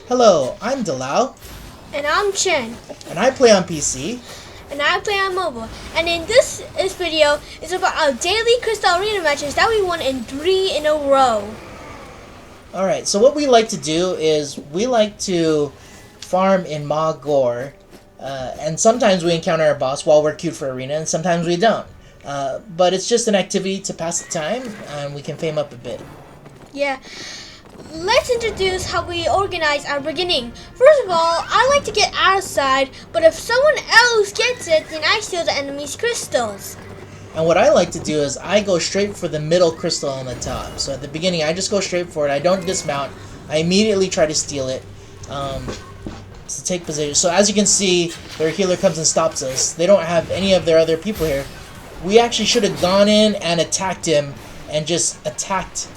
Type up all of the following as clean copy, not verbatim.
Hello, I'm Delau, And I'm Chen. and I play on PC. And I play on mobile. And in this video is about our daily Crystal Arena matches that we won in 3 in a row. Alright, so what we like to do is we like to farm in Magor, and sometimes we encounter our boss while we're queued for arena, and sometimes we don't. But it's just an activity to pass the time, and we can fame up a bit. Yeah. Let's introduce how we organize our beginning. First of all, I like to get outside, but if someone else gets it, then I steal the enemy's crystals. And what I like to do is I go straight for the middle crystal on the top. So at the beginning, I just go straight for it. I don't dismount. I immediately try to steal it to take position. So as you can see, their healer comes and stops us. They don't have any of their other people here. We actually should have gone in and attacked him and just attacked.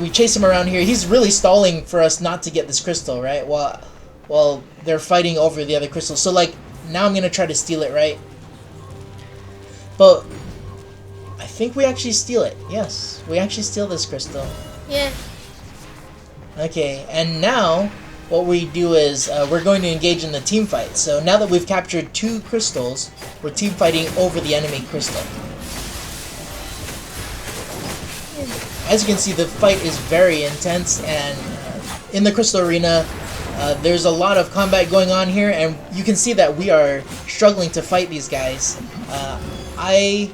We chase him around here. He's really stalling for us not to get this crystal, right? While they're fighting over the other crystals. So like now I'm going to try to steal it, right? But I think we actually steal it. Yes, we actually steal this crystal. Yeah. Okay, and now what we do is we're going to engage in the team fight. So now that we've captured 2 crystals, we're team fighting over the enemy crystal. As you can see, the fight is very intense, and in the crystal arena, there's a lot of combat going on here, and you can see that we are struggling to fight these guys. I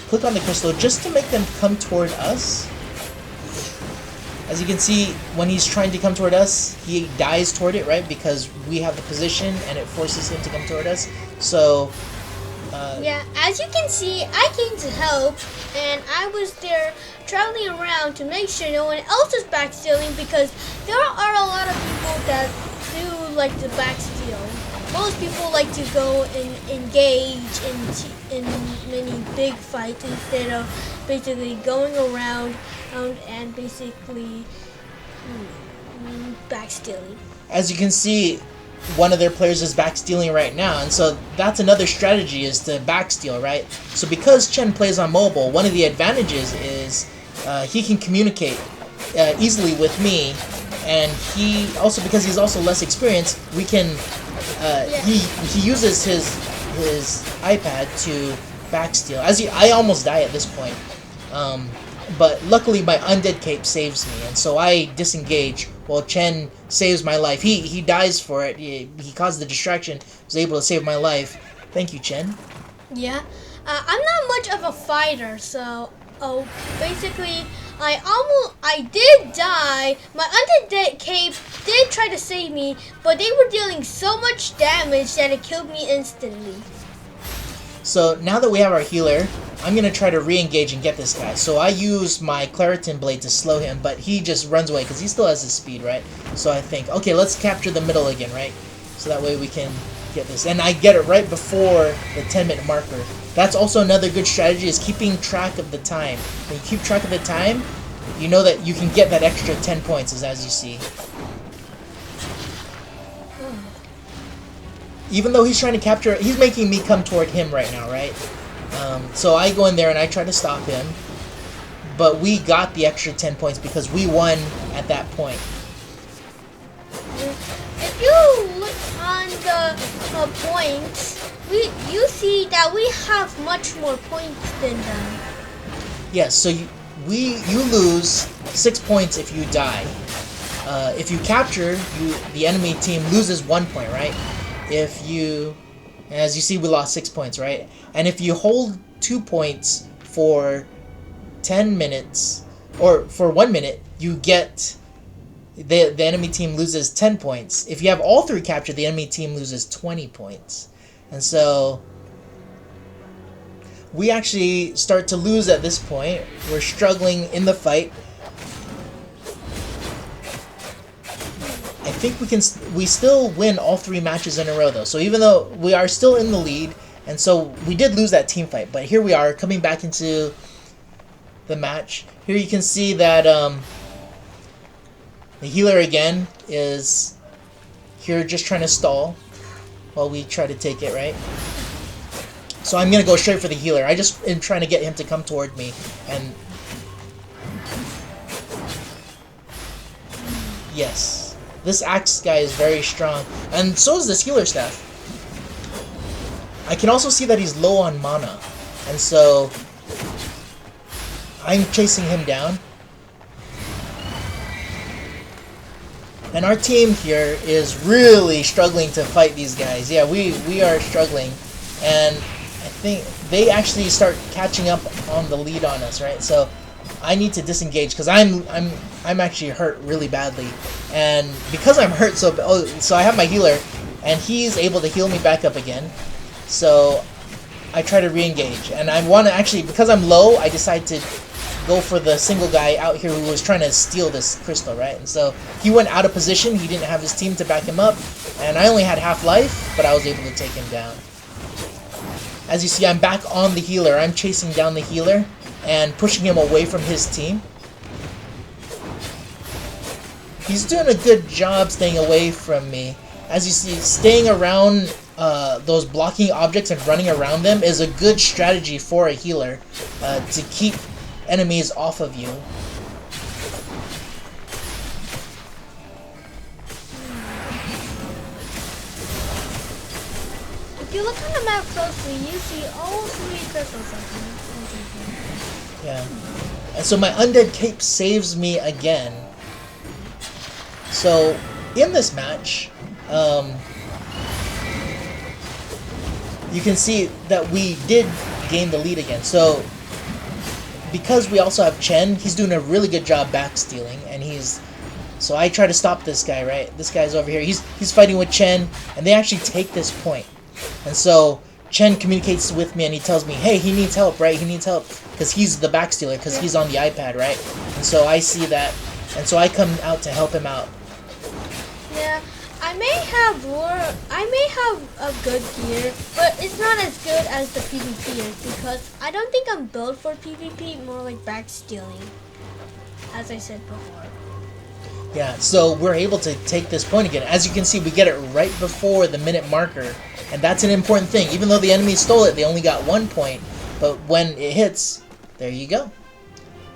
click on the crystal just to make them come toward us. As you can see, when he's trying to come toward us, he dies toward it, right? Because we have the position and it forces him to come toward us. So, Yeah, as you can see, I came to help, and I was there traveling around to make sure no one else is backstealing, because there are a lot of people that do like to backsteal. Most people like to go and engage in many big fights instead of basically going around and basically backstealing. as you can see, one of their players is backstealing right now, and so that's another strategy, is to backsteal, right? So because Chen plays on mobile, one of the advantages is he can communicate easily with me, and he also, because he's also less experienced, we can he uses his iPad to backsteal. I almost die at this point, but luckily my undead cape saves me, and so I disengage while Chen saves my life. He dies for it. He caused the distraction, was able to save my life. Thank you, Chen. Yeah, I'm not much of a fighter, so basically I did die. My undead cape did try to save me, but they were dealing so much damage that it killed me instantly. So now that we have our healer, I'm going to try to re-engage and get this guy. So I use my Claritin Blade to slow him, but he just runs away because he still has his speed, right? So I think, okay, let's capture the middle again, right? So that way we can get this. And I get it right before the 10-minute marker. That's also another good strategy, is keeping track of the time. When you keep track of the time, you know that you can get that extra 10 points, as you see. Even though he's trying to capture, he's making me come toward him right now, right? So I go in there and I try to stop him, but we got the extra 10 points because we won at that point. If you look on the points, you see that we have much more points than them. Yes, so you lose 6 points if you die. If you capture, the enemy team loses 1 point, right? If you, as you see, we lost 6 points, right? And if you hold 2 points for 10 minutes, or for 1 minute, you get, the enemy team loses 10 points. If you have all 3 captured, the enemy team loses 20 points. And so we actually start to lose at this point. We're struggling in the fight. I think we still win all 3 matches in a row, though. So even though we are still in the lead, and so we did lose that team fight, but here we are coming back into the match. Here you can see that the healer again is here just trying to stall while we try to take it, right? So I'm gonna go straight for the healer. I just am trying to get him to come toward me, and yes. this axe guy is very strong. And so is this healer staff. I can also see that he's low on mana. And so I'm chasing him down. And our team here is really struggling to fight these guys. Yeah, we are struggling. And I think they actually start catching up on the lead on us, right? So I need to disengage because I'm actually hurt really badly. And because I'm hurt so I have my healer and he's able to heal me back up again. So I try to re-engage. And I want to actually, because I'm low, I decide to go for the single guy out here who was trying to steal this crystal, right? And so he went out of position. He didn't have his team to back him up. And I only had half life, but I was able to take him down. As you see, I'm back on the healer. I'm chasing down the healer and pushing him away from his team. He's doing a good job staying away from me. As you see, staying around those blocking objects and running around them is a good strategy for a healer to keep enemies off of you. If you look on the map closely, you see all 3 crystals. Yeah. And so my undead cape saves me again. So in this match, you can see that we did gain the lead again. So because we also have Chen, he's doing a really good job backstealing, and so I try to stop this guy, right? This guy's over here. He's fighting with Chen, and they actually take this point. And so Chen communicates with me, and he tells me, hey, he needs help, right? He needs help because he's the backstealer, because he's on the iPad, right? And so I see that, and so I come out to help him out. Yeah, I may have a good gear, but it's not as good as the PvP is because I don't think I'm built for PvP, more like backstealing, as I said before. Yeah, so we're able to take this point again. As you can see, we get it right before the minute marker, and that's an important thing. Even though the enemy stole it, they only got 1 point, but when it hits, there you go.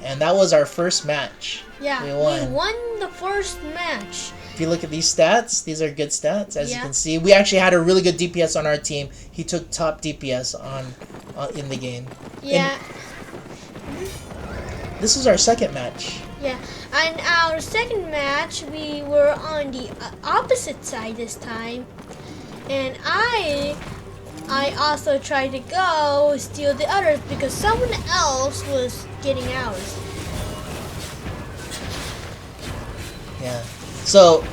And that was our first match. Yeah, we won the first match. If you look at these stats, these are good stats. As you can see, we actually had a really good DPS on our team. He took top DPS in the game. Yeah. This is our second match. Yeah, and our second match, we were on the opposite side this time, and I also tried to go steal the others because someone else was getting ours. Yeah. So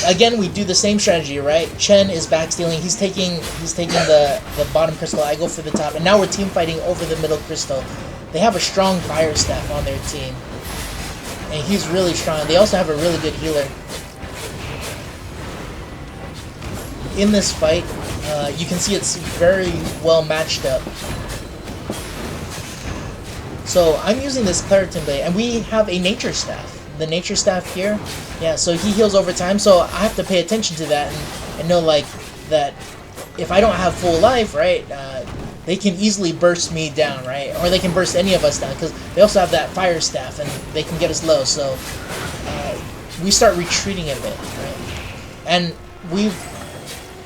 again, we do the same strategy, right? Chen is backstealing. He's taking the bottom crystal. I go for the top, and now we're team fighting over the middle crystal. They have a strong fire staff on their team, and he's really strong. They also have a really good healer. In this fight, you can see it's very well matched up. So I'm using this Claritin Blade, and we have a nature staff. The nature staff here, yeah, so he heals over time, so I have to pay attention to that and know, like, that if I don't have full life, right, they can easily burst me down, right, or they can burst any of us down, because they also have that fire staff, and they can get us low, so we start retreating a bit, right, and we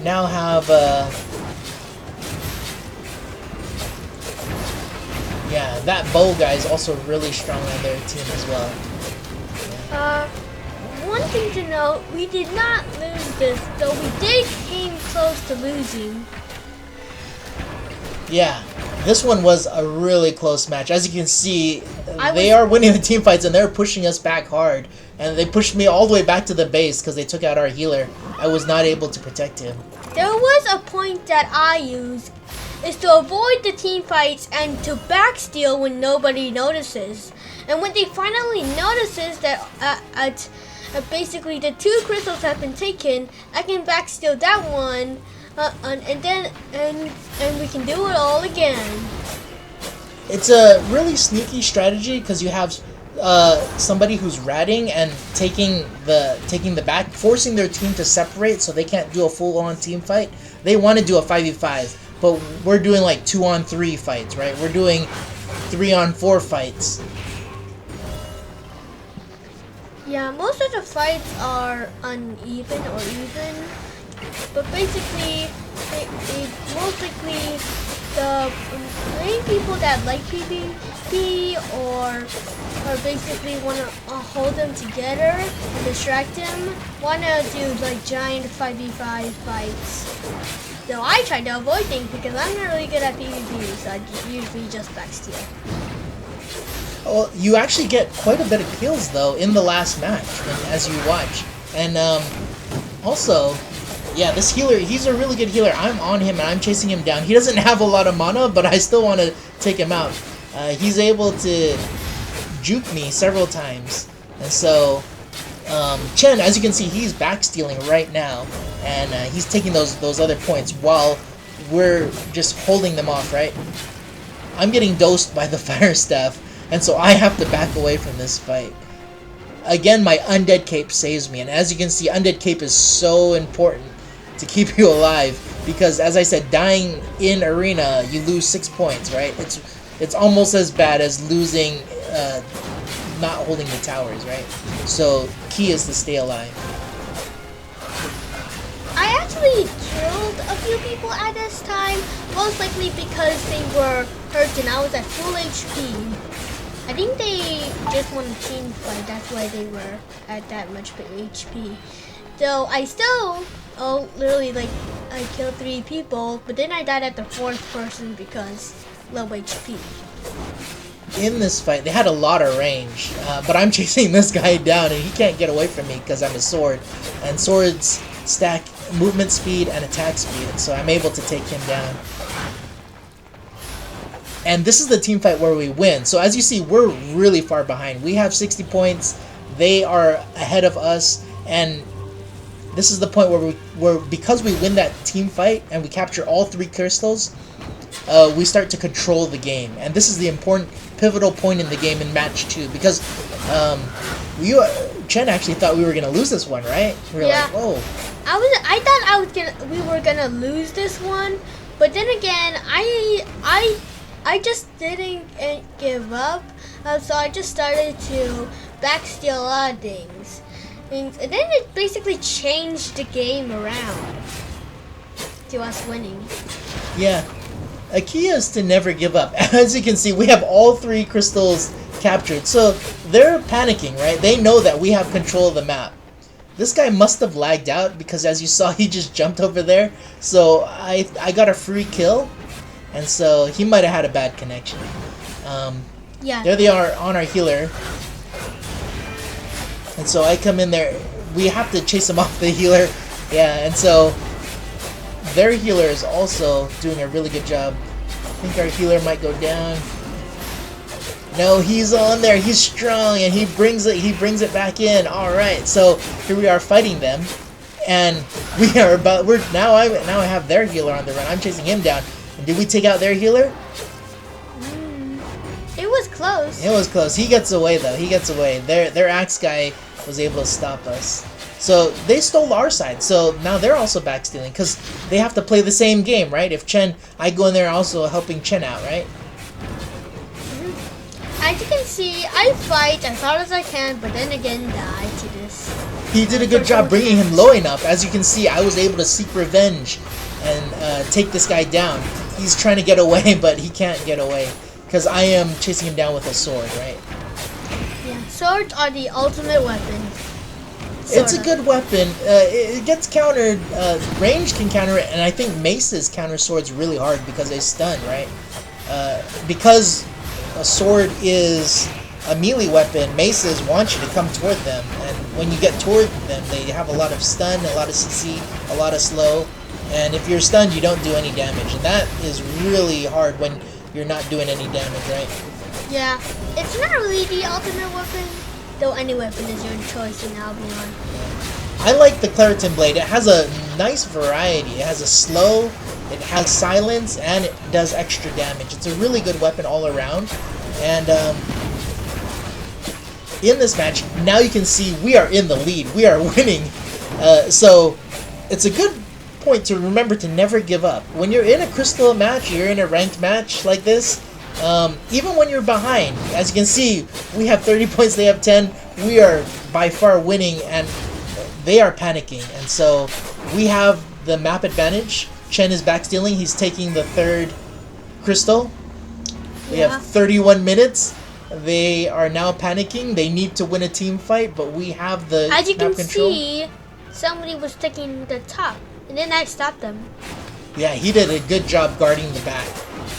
now have, yeah, that bow guy is also really strong on their team as well. One thing to note, we did not lose this, though we did came close to losing. Yeah, this one was a really close match. As you can see, they are winning the team fights, and they're pushing us back hard. And they pushed me all the way back to the base because they took out our healer. I was not able to protect him. There was a point that I used, is to avoid the team fights and to backsteal when nobody notices. And when they finally notices that basically the 2 crystals have been taken, I can backsteal that one, and we can do it all again. It's a really sneaky strategy because you have somebody who's ratting and taking the back, forcing their team to separate so they can't do a full-on team fight. They want to do a 5v5, but we're doing like 2-on-3 fights, right? We're doing 3-on-4 fights. Yeah, most of the fights are uneven or even, but basically, most likely the main people that like PvP or basically want to hold them together and distract them want to do like giant 5v5 fights. So I try to avoid things because I'm not really good at PvP, so I usually just backsteal. Well, you actually get quite a bit of kills though in the last match as you watch, and also, yeah, this healer, he's a really good healer. I'm on him and I'm chasing him down. He doesn't have a lot of mana, but I still want to take him out. He's able to juke me several times, and so Chen, as you can see, he's backstealing right now, and he's taking those other points while we're just holding them off, right? I'm getting dosed by the fire staff, and so I have to back away from this fight. Again, my Undead Cape saves me, and as you can see, Undead Cape is so important to keep you alive, because as I said, dying in Arena, you lose 6 points, right? It's almost as bad as losing, not holding the towers, right? So, key is to stay alive. I actually killed a few people at this time, most likely because they were hurt and I was at full HP. I think they just won a team fight, that's why they were at that much HP. So I still, literally like, I killed 3 people, but then I died at the 4th person because low HP. In this fight, they had a lot of range, but I'm chasing this guy down and he can't get away from me because I'm a sword. And swords stack movement speed and attack speed, and so I'm able to take him down. And this is the team fight where we win. So as you see, we're really far behind. We have 60 points, they are ahead of us, and this is the point where because we win that team fight and we capture all 3 crystals, we start to control the game. And this is the important pivotal point in the game in match 2, because Chen actually thought we were gonna lose this one, right? We were like, whoa. I thought we were gonna lose this one, but then again, I just didn't give up, so I just started to backsteal a lot of things. And then it basically changed the game around to us winning. Yeah. A key is to never give up. As you can see, we have all 3 crystals captured, so they're panicking, right? They know that we have control of the map. This guy must have lagged out because as you saw, he just jumped over there. So I got a free kill, and so he might have had a bad connection. Yeah. There they are on our healer. And so I come in there. We have to chase him off the healer. Yeah, and so their healer is also doing a really good job. I think our healer might go down. No, he's on there. He's strong, and he brings it back in. All right, so here we are fighting them, and now I have their healer on the run. I'm chasing him down. And did we take out their healer? It was close. It was close. He gets away though. He gets away. Their axe guy was able to stop us. So they stole our side. So now they're also backstealing because they have to play the same game, right? If I go in there also helping Chen out, right? As you can see, I fight as hard as I can, but then again die to this. He did a good job bringing him low enough. As you can see, I was able to seek revenge and take this guy down. He's trying to get away, but he can't get away because I am chasing him down with a sword, right? Yeah, swords are the ultimate weapon. It's a good weapon. It gets countered. Range can counter it, and I think maces counter swords really hard because they stun, right? Because a sword is a melee weapon, maces want you to come toward them, and when you get toward them, they have a lot of stun, a lot of CC, a lot of slow, and if you're stunned, you don't do any damage, and that is really hard when you're not doing any damage, right? Yeah, it's not really the ultimate weapon, though any weapon is your choice in Albion. I like the Claritin Blade. It has a nice variety. It has a slow, it has silence, and it does extra damage. It's a really good weapon all around. And in this match, now you can see we are in the lead. We are winning. So it's a good point to remember to never give up. When you're in a crystal match, you're in a ranked match like this, even when you're behind, as you can see, we have 30 points, they have 10. we are by far winning, and they are panicking. And so we have the map advantage. Chen is backstealing. He's taking the third crystal. We have 31 minutes. They are now panicking. They need to win a team fight, but we have the As you map can control. see, somebody was taking the top, and then I stopped them. Yeah, he did a good job guarding the back.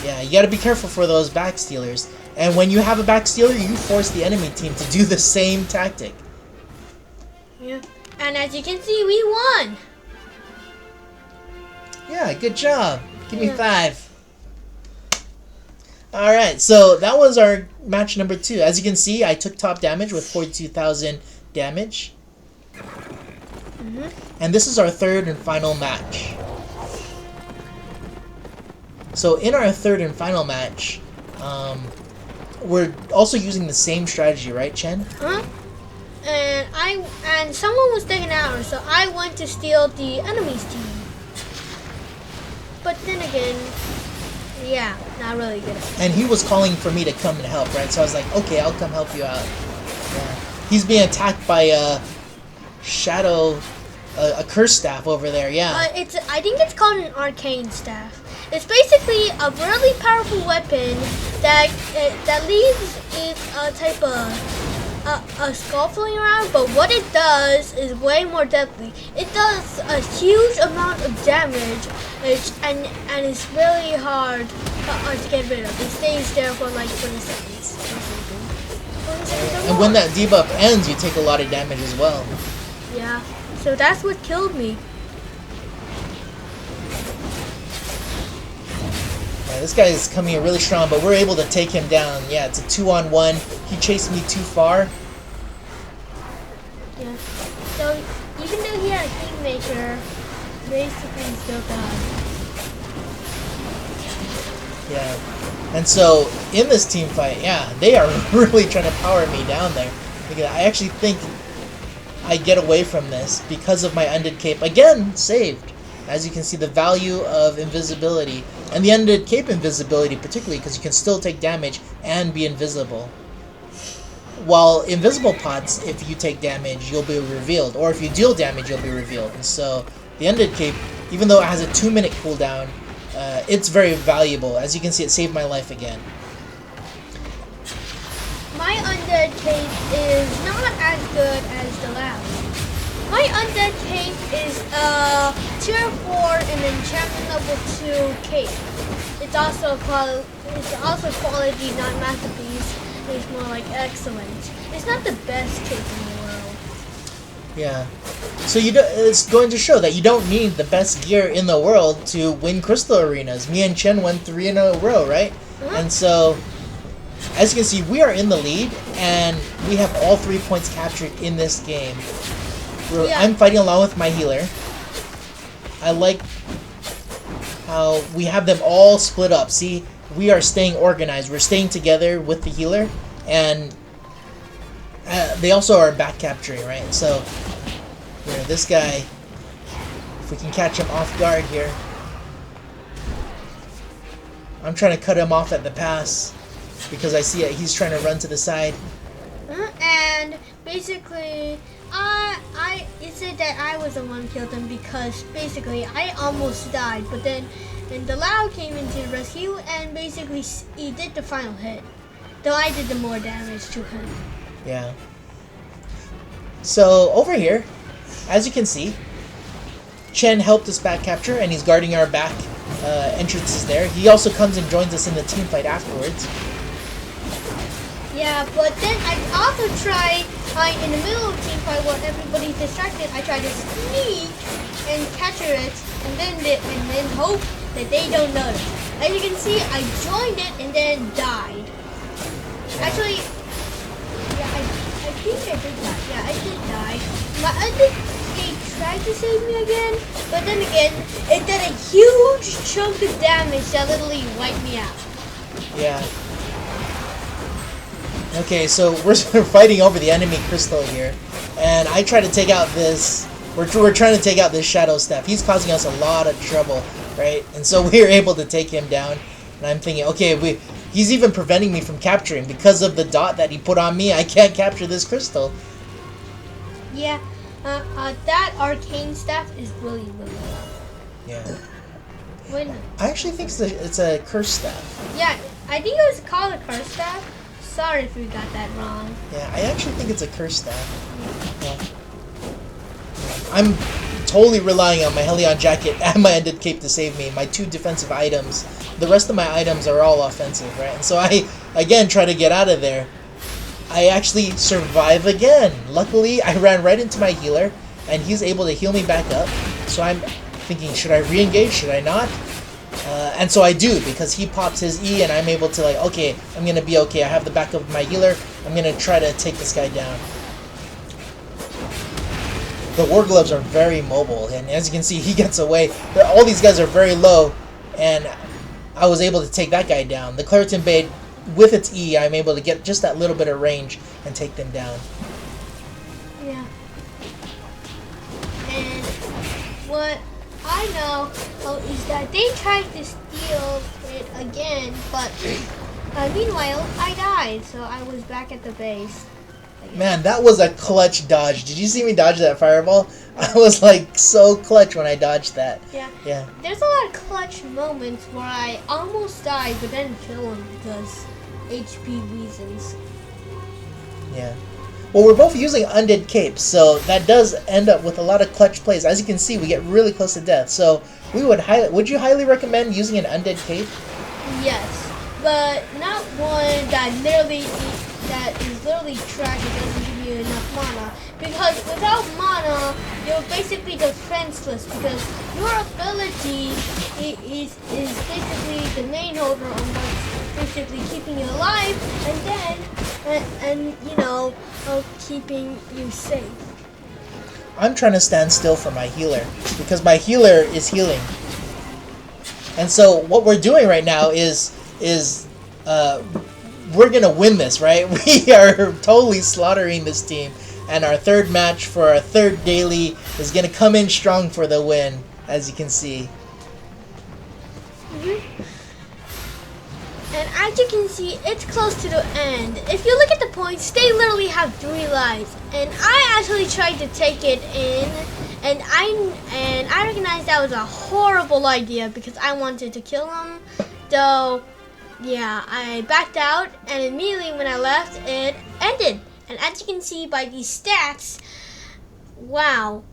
Yeah, you gotta be careful for those backstealers. And when you have a backstealer, you force the enemy team to do the same tactic. Yeah. And as you can see, we won. Yeah, good job. Give me 5. Alright, so that was our match number 2. As you can see, I took top damage with 42,000 damage. And this is our third and final match. So in our third and final match, we're also using the same strategy, right, Chen? Huh? And someone was taking ours, so I went to steal the enemy's team. But then again, yeah, not really good. And he was calling for me to come and help, right? So I was like, okay, I'll come help you out. Yeah. He's being attacked by a shadow, a curse staff over there. Yeah. I think it's called an arcane staff. It's basically a really powerful weapon that leaves it a type of a skull floating around, but what it does is way more deadly. It does a huge amount of damage, and it's really hard to get rid of. It stays there for like 20 seconds. And when that debuff ends, you take a lot of damage as well. Yeah, so that's what killed me. Yeah, this guy is coming in really strong, but we're able to take him down. Yeah, it's a 2-on-1. He chased me too far. Yeah. So even though he had a Kingmaker, basically he still died. Yeah. And so in this team fight, yeah, they are really trying to power me down there. Because I actually think I get away from this because of my Undead Cape. Again, saved. As you can see, the value of invisibility. And the Undead Cape invisibility particularly, because you can still take damage and be invisible. While invisible pots, if you take damage, you'll be revealed. Or if you deal damage, you'll be revealed. And so the Undead Cape, even though it has a 2-minute cooldown, it's very valuable. As you can see, it saved my life again. My Undead Cape is not as good as the last. My Undead Cape is tier 4 and enchantment level 2 cape. It's also quality, not masterpiece. It's more like excellent. It's not the best cape in the world. Yeah. So it's going to show that you don't need the best gear in the world to win Crystal Arenas. Me and Chen won 3 in a row, right? And so, as you can see, we are in the lead, and we have all 3 points captured in this game. I'm fighting along with my healer. I like how we have them all split up. See, we are staying organized. We're staying together with the healer, and they also are back capturing, right? So, this guy, if we can catch him off guard here. I'm trying to cut him off at the pass because I see he's trying to run to the side. And basically, it said that I was the one who killed him because basically I almost died, but then the Lao came into the rescue and basically he did the final hit, though I did the more damage to him. Yeah. So over here, as you can see, Chen helped us back capture, and he's guarding our back entrances there. He also comes and joins us in the team fight afterwards. Yeah, but then I also try in the middle of the team fight while everybody's distracted. I try to sneak and capture it, and then hope that they don't notice. As you can see, I joined it and then died. Actually, yeah, I think I did die. Yeah, I did die. My other team tried to save me again, but then again, it did a huge chunk of damage that literally wiped me out. Yeah. Okay, so we're fighting over the enemy crystal here, and I try to take out this. We're trying to take out this shadow staff. He's causing us a lot of trouble, right? And so we're able to take him down. And I'm thinking, okay, he's even preventing me from capturing because of the dot that he put on me. I can't capture this crystal. Yeah, that arcane staff is really low. Yeah. When, I actually think it's a curse staff. yeah, I think it was called a curse staff. Sorry if we got that wrong. Yeah, I actually think it's a curse staff. Yeah. I'm totally relying on my Helion jacket and my ended cape to save me. My 2 defensive items. The rest of my items are all offensive, right? And so I, again, try to get out of there. I actually survive again. Luckily, I ran right into my healer, and he's able to heal me back up. So I'm thinking, should I re-engage? Should I not? And so I do, because he pops his E, and I'm able to, like, okay, I'm going to be okay. I have the backup of my healer. I'm going to try to take this guy down. The War Gloves are very mobile, and as you can see, he gets away. All these guys are very low, and I was able to take that guy down. The Claritin Bait, with its E, I'm able to get just that little bit of range and take them down. Yeah. And what I know is that they tried to steal it again, but meanwhile, I died, so I was back at the base. Man, that was a clutch dodge. Did you see me dodge that fireball? I was like so clutch when I dodged that. Yeah. Yeah. There's a lot of clutch moments where I almost died, but then kill him because HP reasons. Yeah. Well, we're both using undead capes, so that does end up with a lot of clutch plays. As you can see, we get really close to death. So we would you highly recommend using an undead cape? Yes, but not one that is literally trash and doesn't give you enough mana. Because without mana, you're basically defenseless. Because your ability is basically the main holder on what's basically keeping you alive, and you know, keeping you safe. I'm trying to stand still for my healer, because my healer is healing. And so what we're doing right now is we're gonna win this, right? We are totally slaughtering this team, and our 3rd match for our 3rd daily is gonna come in strong for the win, as you can see. And as you can see, it's close to the end. If you look at the points, they literally have 3 lives. And I actually tried to take it in, and I recognized that was a horrible idea because I wanted to kill him. Though, yeah, I backed out, and immediately when I left, it ended. And as you can see by these stats, wow,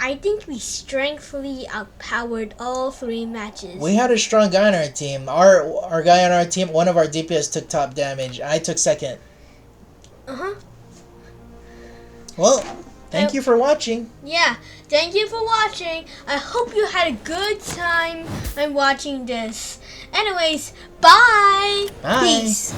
I think we strengthfully outpowered all 3 matches. We had a strong guy on our team. Our guy on our team, one of our DPS took top damage. I took 2nd. Uh-huh. Well, thank you for watching. Yeah, thank you for watching. I hope you had a good time watching this. Anyways, bye. Bye. Peace.